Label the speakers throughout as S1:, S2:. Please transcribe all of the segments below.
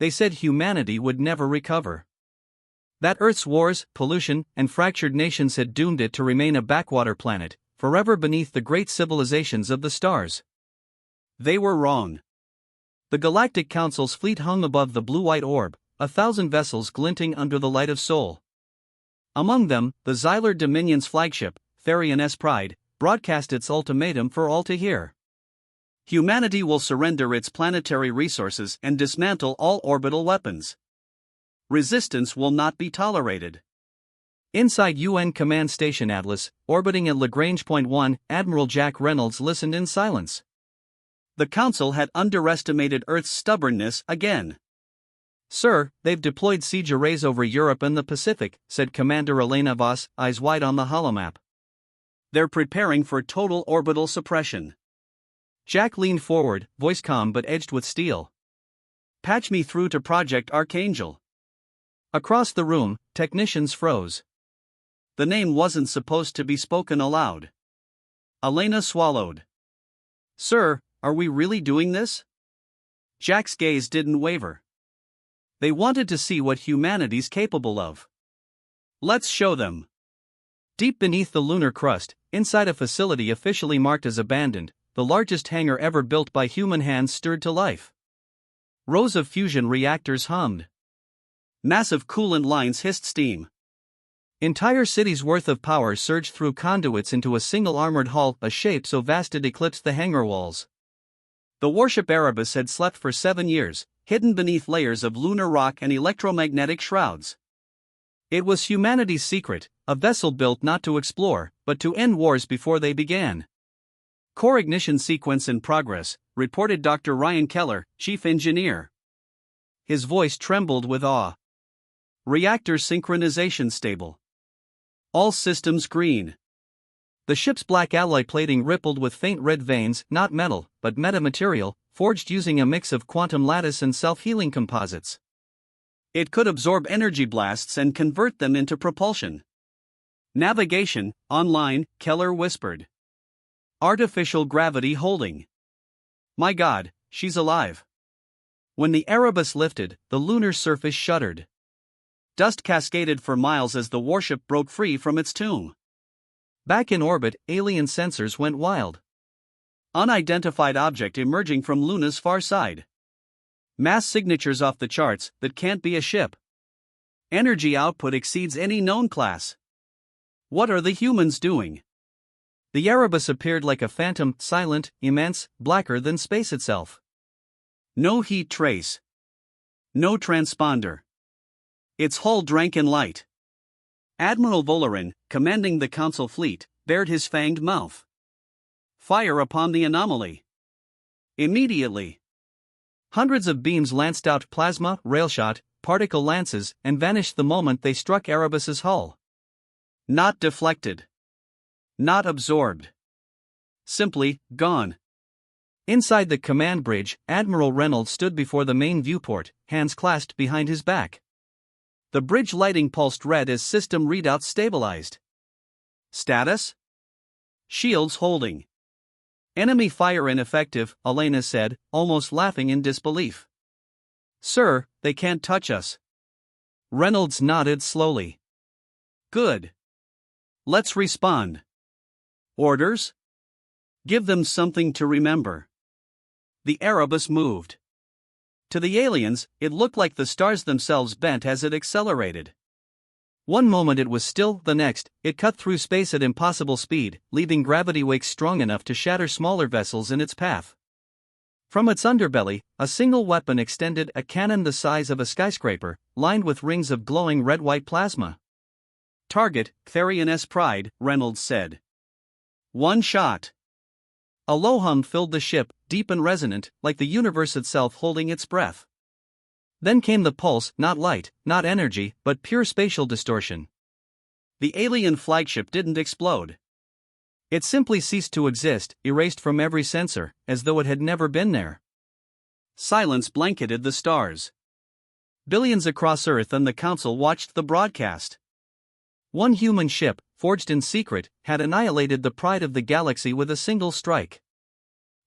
S1: they said humanity would never recover. That Earth's wars, pollution, and fractured nations had doomed it to remain a backwater planet, forever beneath the great civilizations of the stars. They were wrong. The Galactic Council's fleet hung above the blue-white orb, 1,000 vessels glinting under the light of Sol. Among them, the Xylar Dominion's flagship, Therian S. Pride, broadcast its ultimatum for all to hear. Humanity will surrender its planetary resources and dismantle all orbital weapons. Resistance will not be tolerated. Inside UN Command Station Atlas, orbiting at Lagrange Point 1, Admiral Jack Reynolds listened in silence. The Council had underestimated Earth's stubbornness again. "Sir, they've deployed siege arrays over Europe and the Pacific," said Commander Elena Voss, eyes wide on the holomap. "They're preparing for total orbital suppression." Jack leaned forward, voice calm but edged with steel. "Patch me through to Project Archangel." Across the room, technicians froze. The name wasn't supposed to be spoken aloud. Elena swallowed. "Sir, are we really doing this?" Jack's gaze didn't waver. They wanted to see what humanity's capable of. "Let's show them." Deep beneath the lunar crust, inside a facility officially marked as abandoned, the largest hangar ever built by human hands stirred to life. Rows of fusion reactors hummed. Massive coolant lines hissed steam. Entire cities' worth of power surged through conduits into a single armored hull, a shape so vast it eclipsed the hangar walls. The warship Erebus had slept for 7 years, hidden beneath layers of lunar rock and electromagnetic shrouds. It was humanity's secret, a vessel built not to explore, but to end wars before they began. "Core ignition sequence in progress," reported Dr. Ryan Keller, chief engineer. His voice trembled with awe. "Reactor synchronization stable. All systems green." The ship's black alloy plating rippled with faint red veins, not metal, but metamaterial, forged using a mix of quantum lattice and self-healing composites. It could absorb energy blasts and convert them into propulsion. "Navigation, online," Keller whispered. "Artificial gravity holding. My God, she's alive." When the Erebus lifted, the lunar surface shuddered. Dust cascaded for miles as the warship broke free from its tomb. Back in orbit, alien sensors went wild. Unidentified object emerging from Luna's far side. Mass signatures off the charts, that can't be a ship. Energy output exceeds any known class. What are the humans doing? The Erebus appeared like a phantom, silent, immense, blacker than space itself. No heat trace. No transponder. Its hull drank in light. Admiral Volarin, commanding the Council fleet, bared his fanged mouth. "Fire upon the anomaly." Immediately. Hundreds of beams lanced out plasma, railshot, particle lances, and vanished the moment they struck Erebus's hull. Not deflected. Not absorbed. Simply, gone. Inside the command bridge, Admiral Reynolds stood before the main viewport, hands clasped behind his back. The bridge lighting pulsed red as system readouts stabilized. "Status? Shields holding. Enemy fire ineffective," Elena said, almost laughing in disbelief. "Sir, they can't touch us." Reynolds nodded slowly. "Good. Let's respond." "Orders? Give them something to remember." The Erebus moved. To the aliens, it looked like the stars themselves bent as it accelerated. One moment it was still, the next, it cut through space at impossible speed, leaving gravity wakes strong enough to shatter smaller vessels in its path. From its underbelly, a single weapon extended, a cannon the size of a skyscraper, lined with rings of glowing red-white plasma. "Target, Therian S. Pride," Reynolds said. "One shot." A low hum filled the ship, deep and resonant, like the universe itself holding its breath. Then came the pulse, not light, not energy, but pure spatial distortion. The alien flagship didn't explode. It simply ceased to exist, erased from every sensor, as though it had never been there. Silence blanketed the stars. Billions across Earth and the Council watched the broadcast. One human ship, forged in secret, had annihilated the pride of the galaxy with a single strike.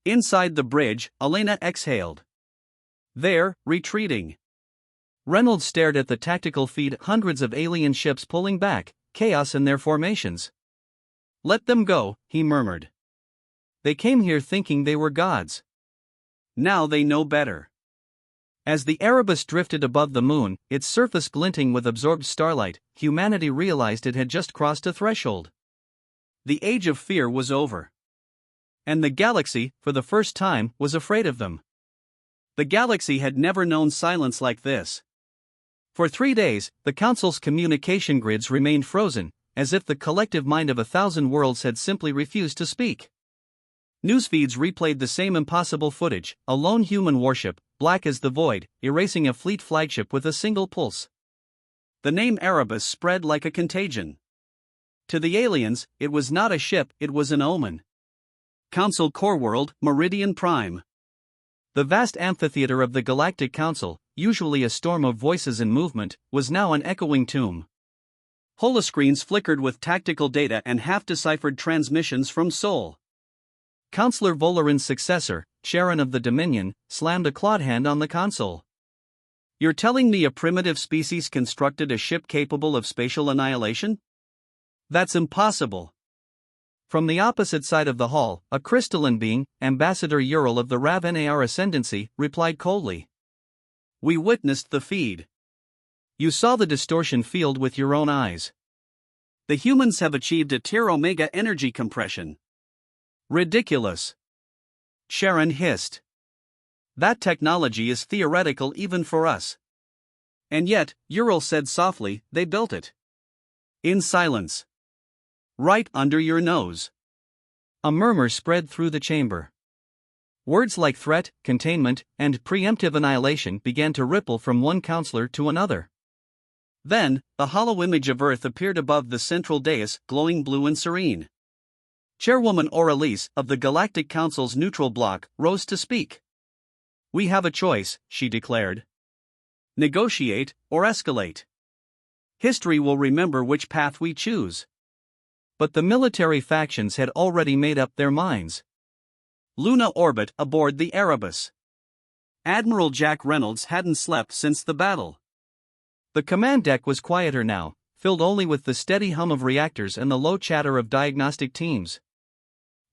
S1: Inside the bridge, Elena exhaled. There, retreating. Reynolds stared at the tactical feed, hundreds of alien ships pulling back, chaos in their formations. "Let them go," he murmured. "They came here thinking they were gods. Now they know better." As the Erebus drifted above the moon, its surface glinting with absorbed starlight, humanity realized it had just crossed a threshold. The age of fear was over. And the galaxy, for the first time, was afraid of them. The galaxy had never known silence like this. For 3 days, the Council's communication grids remained frozen, as if the collective mind of 1,000 worlds had simply refused to speak. Newsfeeds replayed the same impossible footage, a lone human warship, black as the void, erasing a fleet flagship with a single pulse. The name Erebus spread like a contagion. To the aliens, it was not a ship, it was an omen. Council Core World, Meridian Prime. The vast amphitheater of the Galactic Council, usually a storm of voices and movement, was now an echoing tomb. Holoscreens flickered with tactical data and half-deciphered transmissions from Sol. Councillor Volarin's successor, Charon of the Dominion, slammed a clawed hand on the console. "You're telling me a primitive species constructed a ship capable of spatial annihilation? That's impossible." From the opposite side of the hall, a crystalline being, Ambassador Ural of the Rav-Nar Ascendancy, replied coldly. "We witnessed the feed. You saw the distortion field with your own eyes. The humans have achieved a tier omega energy compression." "Ridiculous," Charon hissed. "That technology is theoretical even for us." "And yet," Ural said softly, "they built it. In silence. Right under your nose." A murmur spread through the chamber. Words like threat, containment, and preemptive annihilation began to ripple from one counselor to another. Then, a hollow image of Earth appeared above the central dais, glowing blue and serene. Chairwoman Aurelise, of the Galactic Council's neutral bloc, rose to speak. "We have a choice," she declared. "Negotiate, or escalate. History will remember which path we choose." But the military factions had already made up their minds. Luna orbit aboard the Erebus. Admiral Jack Reynolds hadn't slept since the battle. The command deck was quieter now, filled only with the steady hum of reactors and the low chatter of diagnostic teams.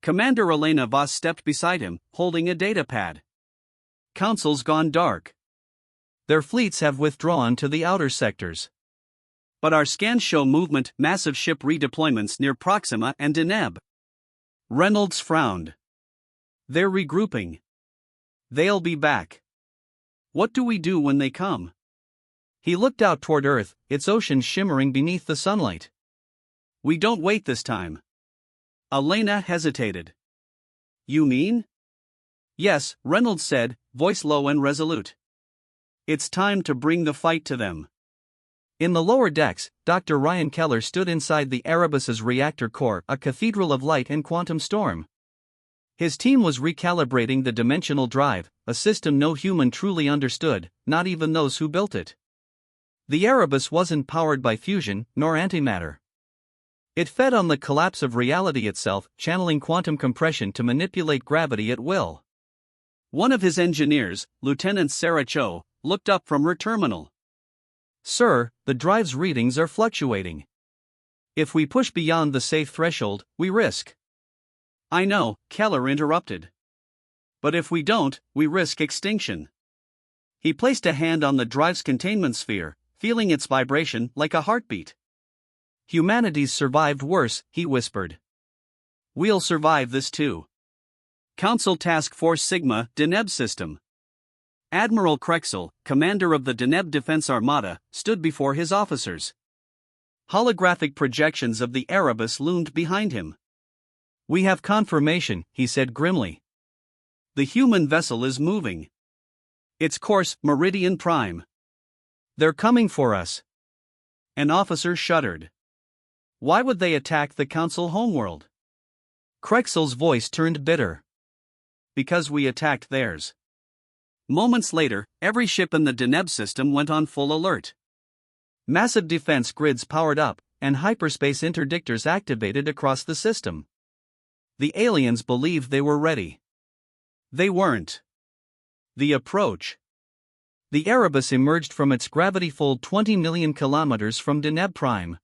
S1: Commander Elena Voss stepped beside him, holding a datapad. "Council's gone dark. Their fleets have withdrawn to the outer sectors. But our scans show movement, massive ship redeployments near Proxima and Deneb." Reynolds frowned. "They're regrouping. They'll be back. What do we do when they come?" He looked out toward Earth, its oceans shimmering beneath the sunlight. "We don't wait this time." Elena hesitated. "You mean?" "Yes," Reynolds said, voice low and resolute. "It's time to bring the fight to them." In the lower decks, Dr. Ryan Keller stood inside the Erebus's reactor core, a cathedral of light and quantum storm. His team was recalibrating the dimensional drive, a system no human truly understood, not even those who built it. The Erebus wasn't powered by fusion, nor antimatter. It fed on the collapse of reality itself, channeling quantum compression to manipulate gravity at will. One of his engineers, Lieutenant Sarah Cho, looked up from her terminal. "Sir, the drive's readings are fluctuating. If we push beyond the safe threshold, we risk." "I know," Keller interrupted. "But if we don't, we risk extinction." He placed a hand on the drive's containment sphere, feeling its vibration like a heartbeat. "Humanity's survived worse," he whispered. "We'll survive this too." Council Task Force Sigma, Deneb System. Admiral Krexel, commander of the Deneb Defense Armada, stood before his officers. Holographic projections of the Erebus loomed behind him. "We have confirmation," he said grimly. "The human vessel is moving. Its course, Meridian Prime. They're coming for us." An officer shuddered. "Why would they attack the Council homeworld?" Krexel's voice turned bitter. "Because we attacked theirs." Moments later, every ship in the Deneb system went on full alert. Massive defense grids powered up, and hyperspace interdictors activated across the system. The aliens believed they were ready. They weren't. The approach. The Erebus emerged from its gravity-fold 20 million kilometers from Deneb Prime.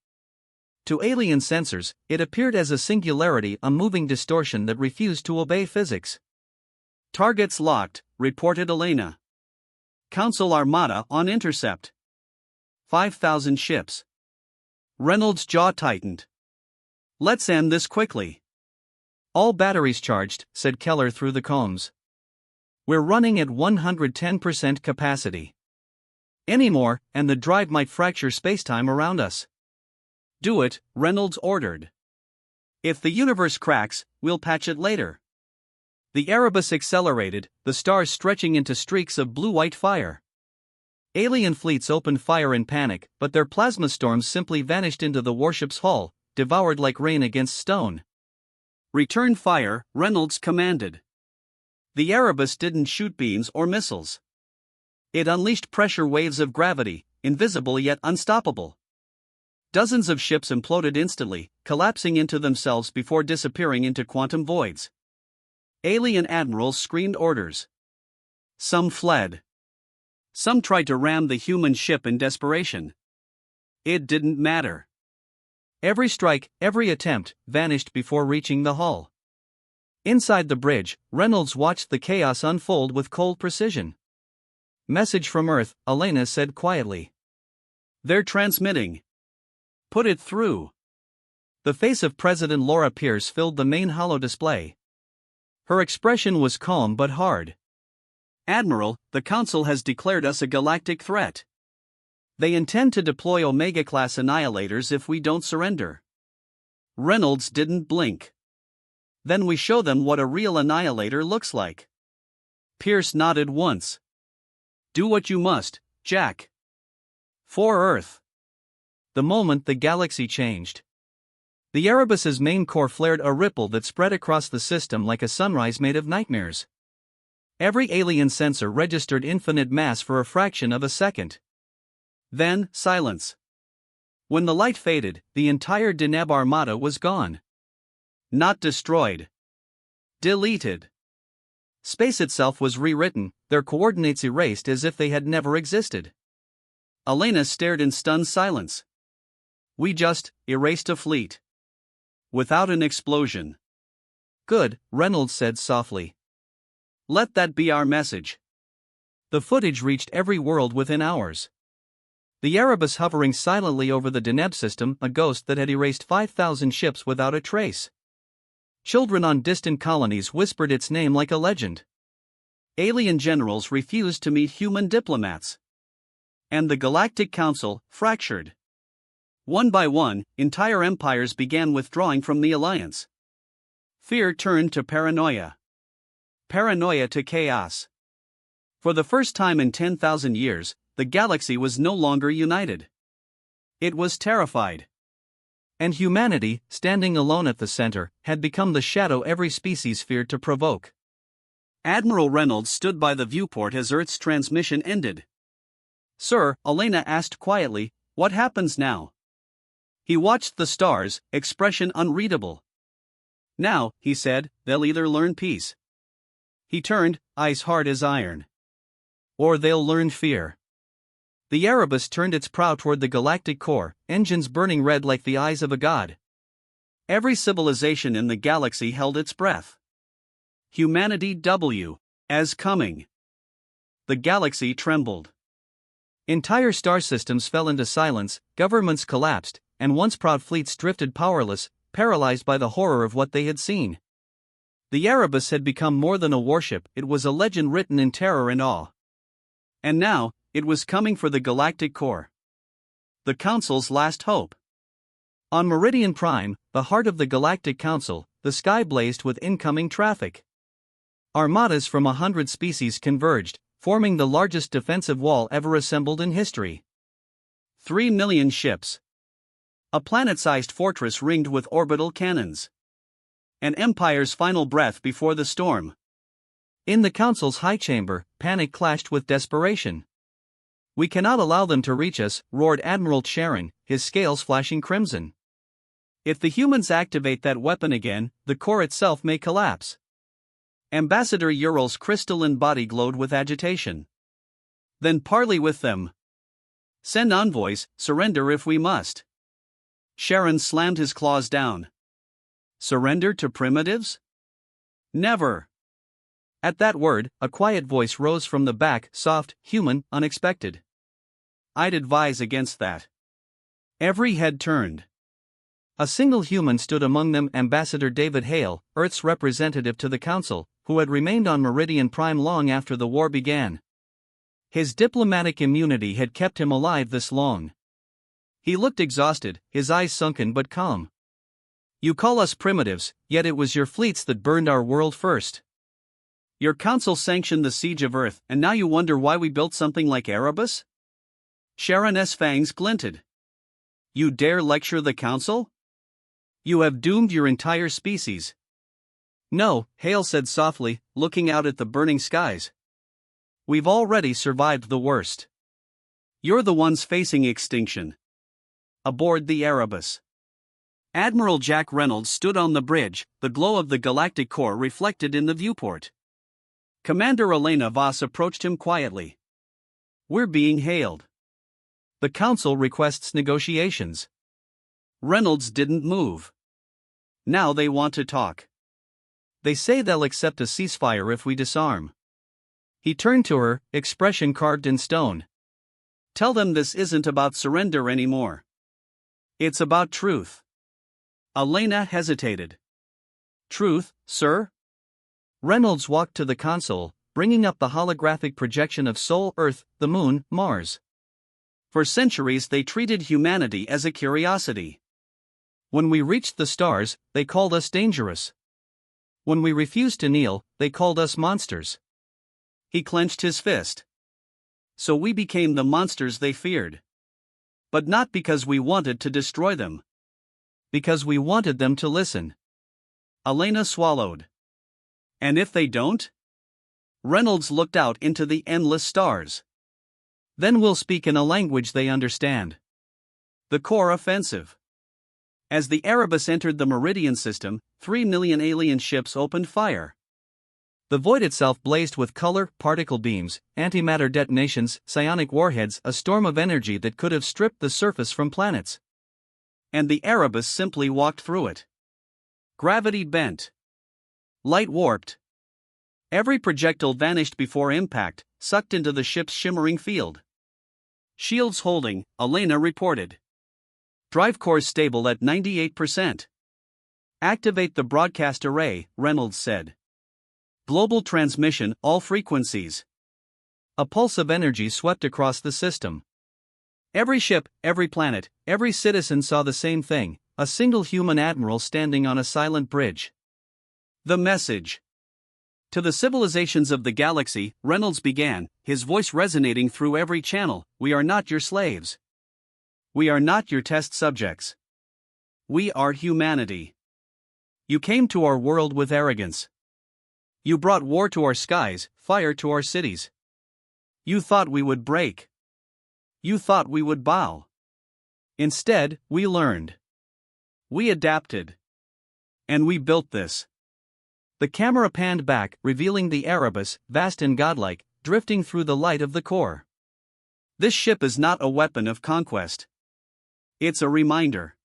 S1: To alien sensors, it appeared as a singularity, a moving distortion that refused to obey physics.
S2: "Targets locked," reported Elena. "Council Armada on intercept. 5,000 ships." Reynolds' jaw tightened. "Let's end this quickly."
S1: "All batteries charged," said Keller through the combs. "We're running at 110% capacity. Any more, and the drive might fracture spacetime around us."
S2: "Do it," Reynolds ordered. "If the universe cracks, we'll patch it later."
S1: The Erebus accelerated, the stars stretching into streaks of blue-white fire. Alien fleets opened fire in panic, but their plasma storms simply vanished into the warship's hull, devoured like rain against stone.
S2: "Return fire," Reynolds commanded. The Erebus didn't shoot beams or missiles. It unleashed pressure waves of gravity, invisible yet unstoppable. Dozens of ships imploded instantly, collapsing into themselves before disappearing into quantum voids. Alien admirals screamed orders. Some fled. Some tried to ram the human ship in desperation. It didn't matter.
S1: Every strike, every attempt, vanished before reaching the hull. Inside the bridge, Reynolds watched the chaos unfold with cold precision. "Message from Earth," Elena said quietly.
S2: "They're transmitting." "Put it through."
S1: The face of President Laura Pierce filled the main holo display. Her expression was calm but hard.
S2: "Admiral, the Council has declared us a galactic threat.
S1: They intend to deploy Omega-class annihilators if we don't surrender."
S2: Reynolds didn't blink. "Then we show them what a real annihilator looks like." Pierce nodded once. "Do what you must, Jack."
S1: For Earth. The moment the galaxy changed. The Erebus's main core flared a ripple that spread across the system like a sunrise made of nightmares. Every alien sensor registered infinite mass for a fraction of a second.
S2: Then, silence.
S1: When the light faded, the entire Deneb Armada was gone.
S2: Not destroyed. Deleted.
S1: Space itself was rewritten, their coordinates erased as if they had never existed.
S2: Elena stared in stunned silence. "We just erased a fleet. Without an explosion."
S1: "Good," Reynolds said softly.
S2: "Let that be our message."
S1: The footage reached every world within hours. The Erebus hovering silently over the Deneb system, a ghost that had erased 5,000 ships without a trace. Children on distant colonies whispered its name like a legend.
S2: Alien generals refused to meet human diplomats. And the Galactic Council fractured. One by one, entire empires began withdrawing from the alliance. Fear turned to paranoia. Paranoia to chaos. For the first time in 10,000 years, the galaxy was no longer united. It was terrified.
S1: And humanity, standing alone at the center, had become the shadow every species feared to provoke.
S2: Admiral Reynolds stood by the viewport as Earth's transmission ended. "Sir," Elena asked quietly, "what happens now?" He watched the stars, expression unreadable. "Now," he said, "they'll either learn peace." He turned, eyes hard as iron.
S1: "Or they'll learn fear." The Erebus turned its prow toward the galactic core, engines burning red like the eyes of a god.
S2: Every civilization in the galaxy held its breath. Humanity as coming. The galaxy trembled.
S1: Entire star systems fell into silence, governments collapsed, and once proud fleets drifted powerless, paralyzed by the horror of what they had seen. The Erebus had become more than a warship, it was a legend written in terror and awe.
S2: And now, it was coming for the galactic core. The Council's last hope.
S1: On Meridian Prime, the heart of the Galactic Council, the sky blazed with incoming traffic. Armadas from 100 species converged, forming the largest defensive wall ever assembled in history.
S2: 3 million ships. A planet-sized fortress ringed with orbital cannons. An empire's final breath before the storm.
S1: In the Council's high chamber, panic clashed with desperation. "We cannot allow them to reach us," roared Admiral Charon, his scales flashing crimson.
S2: "If the humans activate that weapon again, the core itself may collapse." Ambassador Ural's crystalline body glowed with agitation. Then parley with them. Send envoys, surrender if we must. Sharon slammed his claws down. Surrender to primitives? Never.
S1: At that word, a quiet voice rose from the back, soft, human, unexpected.
S2: I'd advise against that. Every head turned.
S1: A single human stood among them, Ambassador David Hale, Earth's representative to the Council, who had remained on Meridian Prime long after the war began. His diplomatic immunity had kept him alive this long. He looked exhausted, his eyes sunken but calm. You call us primitives, yet it was your fleets that burned our world first.
S2: Your council sanctioned the siege of Earth, and now you wonder why we built something like Erebus? Sharon's fangs glinted. You dare lecture the council? You have doomed your entire species.
S1: No, Hale said softly, looking out at the burning skies.
S2: We've already survived the worst. You're the ones facing extinction. Aboard the Erebus. Admiral Jack Reynolds stood on the bridge, the glow of the galactic core reflected in the viewport. Commander Elena Voss approached him quietly. We're being hailed.
S1: The Council requests negotiations.
S2: Reynolds didn't move. Now they want to talk.
S1: They say they'll accept a ceasefire if we disarm. He turned to her, expression carved in stone.
S2: Tell them this isn't about surrender anymore. It's about truth. Elena hesitated. Truth, sir?
S1: Reynolds walked to the console, bringing up the holographic projection of Sol, Earth, the Moon, Mars.
S2: For centuries they treated humanity as a curiosity.
S1: When we reached the stars, they called us dangerous. When we refused to kneel, they called us monsters.
S2: He clenched his fist. So we became the monsters they feared. But not because we wanted to destroy them.
S1: Because we wanted them to listen.
S2: Elena swallowed. And if they don't? Reynolds looked out into the endless stars.
S1: Then we'll speak in a language they understand.
S2: The core offensive. As the Erebus entered the Meridian system, 3 million alien ships opened fire.
S1: The void itself blazed with color, particle beams, antimatter detonations, psionic warheads, a storm of energy that could have stripped the surface from planets.
S2: And the Erebus simply walked through it. Gravity bent. Light warped. Every projectile vanished before impact, sucked into the ship's shimmering field. Shields holding, Elena reported. Drive cores stable at 98%. Activate the broadcast array, Reynolds said. Global transmission, all frequencies.
S1: A pulse of energy swept across the system.
S2: Every ship, every planet, every citizen saw the same thing, a single human admiral standing on a silent bridge. The message. To the civilizations of the galaxy, Reynolds began, his voice resonating through every channel, we are not your slaves. We are not your test subjects. We are humanity. You came to our world with arrogance. You brought war to our skies, fire to our cities. You thought we would break. You thought we would bow. Instead, we learned. We adapted. And we built this.
S1: The camera panned back, revealing the Erebus, vast and godlike, drifting through the light of the core.
S2: This ship is not a weapon of conquest. It's a reminder.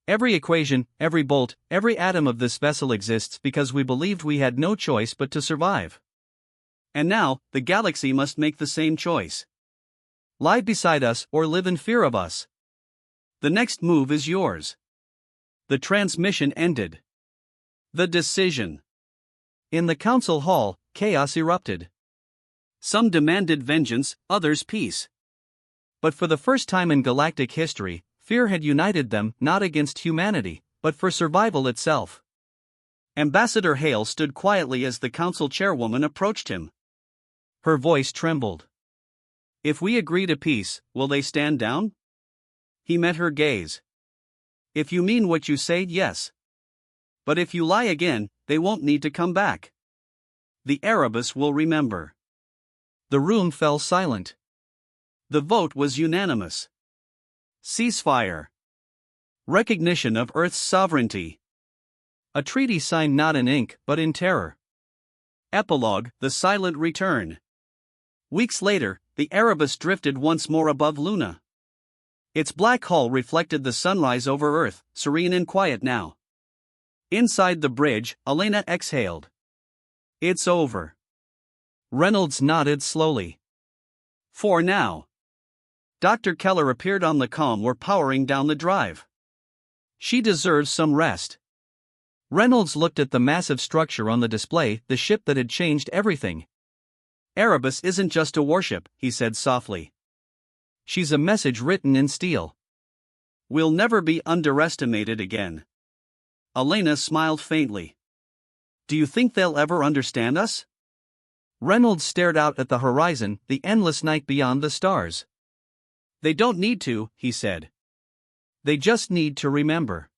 S1: Every equation, every bolt, every atom of this vessel exists because we believed we had no choice but to survive.
S2: And now, the galaxy must make the same choice.
S1: Lie beside us or live in fear of us.
S2: The next move is yours. The transmission ended. The decision.
S1: In the council hall, chaos erupted.
S2: Some demanded vengeance, others peace.
S1: But for the first time in galactic history, fear had united them, not against humanity, but for survival itself.
S2: Ambassador Hale stood quietly as the council chairwoman approached him.
S1: Her voice trembled.
S2: If we agree to peace, will they stand down? He met her gaze. If you mean what you say, yes. But if you lie again, they won't need to come back. The Erebus will remember.
S1: The room fell silent.
S2: The vote was unanimous. Ceasefire. Recognition of Earth's sovereignty.
S1: A treaty signed not in ink, but in terror.
S2: Epilogue, the silent return. Weeks later, the Erebus drifted once more above Luna. Its black hull reflected the sunrise over Earth, serene and quiet now. Inside the bridge, Elena exhaled. It's over.
S1: Reynolds nodded slowly.
S2: For now. Dr. Keller appeared on the comm. We're powering down the drive.
S1: She deserves some rest. Reynolds looked at the massive structure on the display, the ship that had changed everything.
S2: Erebus isn't just a warship, he said softly.
S1: She's a message written in steel.
S2: We'll never be underestimated again. Elena smiled faintly. Do you think they'll ever understand us?
S1: Reynolds stared out at the horizon, the endless night beyond the stars.
S2: They don't need to, he said.
S1: They just need to remember.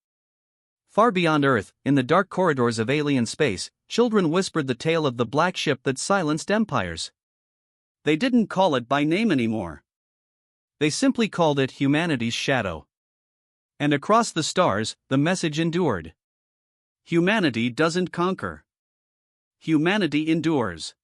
S1: Far beyond Earth, in the dark corridors of alien space, children whispered the tale of the black ship that silenced empires.
S2: They didn't call it by name anymore.
S1: They simply called it humanity's shadow. And across the stars, the message endured.
S2: Humanity doesn't conquer. Humanity endures.